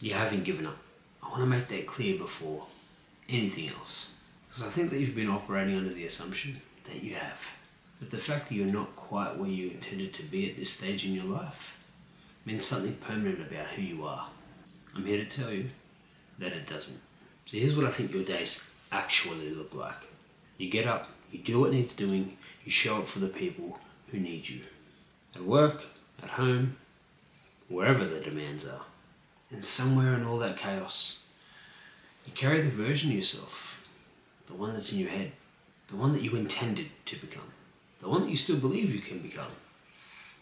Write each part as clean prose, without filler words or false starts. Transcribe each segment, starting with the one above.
You haven't given up. I want to make that clear before anything else. Because I think that you've been operating under the assumption that you have. But the fact that you're not quite where you intended to be at this stage in your life means something permanent about who you are. I'm here to tell you that it doesn't. So here's what I think your days actually look like. You get up, you do what needs doing, you show up for the people who need you. At work, at home, wherever the demands are. And somewhere in all that chaos, you carry the version of yourself, the one that's in your head, the one that you intended to become, the one that you still believe you can become,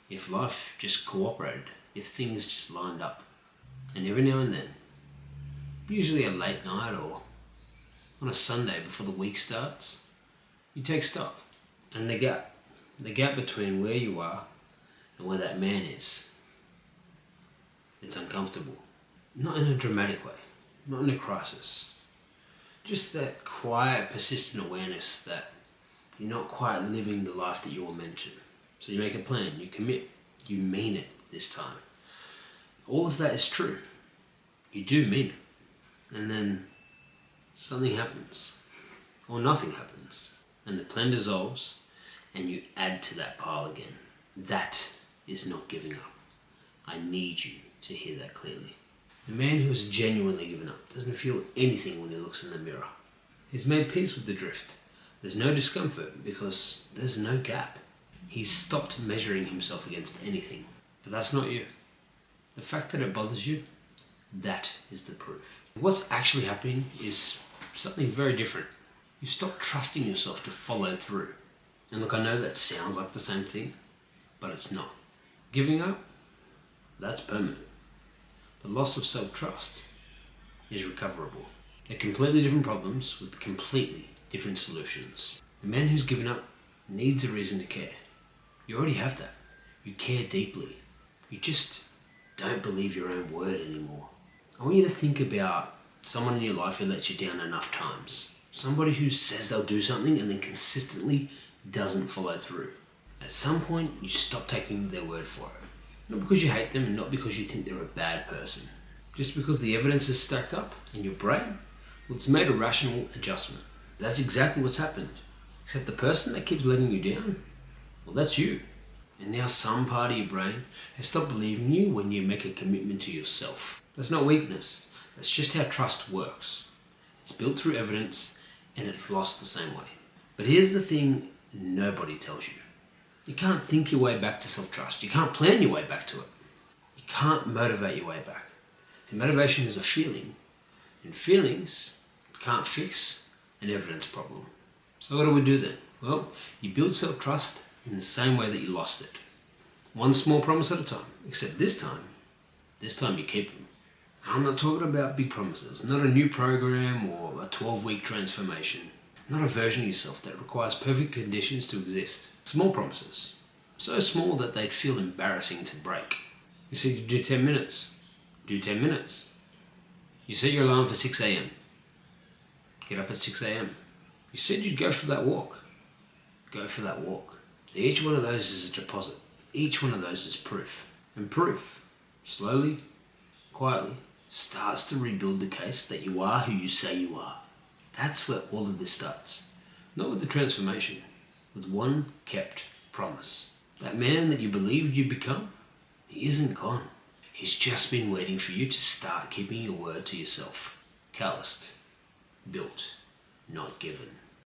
if life just cooperated, if things just lined up. And every now and then, usually a late night or on a Sunday before the week starts, you take stock. And the gap between where you are and where that man is, it's uncomfortable. Not in a dramatic way, not in a crisis. Just that quiet, persistent awareness that you're not quite living the life that you were meant to. So you make a plan, you commit, you mean it this time. All of that is true. You do mean it. And then something happens, or nothing happens, and the plan dissolves, and you add to that pile again. That is not giving up. I need you to hear that clearly. The man who has genuinely given up doesn't feel anything when he looks in the mirror. He's made peace with the drift. There's no discomfort because there's no gap. He's stopped measuring himself against anything. But that's not you. The fact that it bothers you, that is the proof. What's actually happening is something very different. You've stopped trusting yourself to follow through. And look, I know that sounds like the same thing, but it's not. Giving up, that's permanent. The loss of self-trust is recoverable. They're completely different problems with completely different solutions. The man who's given up needs a reason to care. You already have that. You care deeply. You just don't believe your own word anymore. I want you to think about someone in your life who lets you down enough times. Somebody who says they'll do something and then consistently doesn't follow through. At some point, you stop taking their word for it. Not because you hate them and not because you think they're a bad person. Just because the evidence is stacked up in your brain, well, it's made a rational adjustment. That's exactly what's happened. Except the person that keeps letting you down, well, that's you. And now some part of your brain has stopped believing you when you make a commitment to yourself. That's not weakness. That's just how trust works. It's built through evidence and it's lost the same way. But here's the thing nobody tells you. You can't think your way back to self-trust. You can't plan your way back to it. You can't motivate your way back. And motivation is a feeling. And feelings can't fix an evidence problem. So what do we do then? Well, you build self-trust in the same way that you lost it. One small promise at a time. Except this time you keep them. I'm not talking about big promises. Not a new program or a 12-week transformation. Not a version of yourself that requires perfect conditions to exist. Small promises. So small that they'd feel embarrassing to break. You said you'd do 10 minutes. Do 10 minutes. You set your alarm for 6 a.m. Get up at 6 a.m. You said you'd go for that walk. Go for that walk. So each one of those is a deposit. Each one of those is proof. And proof, slowly, quietly, starts to rebuild the case that you are who you say you are. That's where all of this starts. Not with the transformation, with one kept promise. That man that you believed you'd become, he isn't gone. He's just been waiting for you to start keeping your word to yourself. Calloused, built, not given.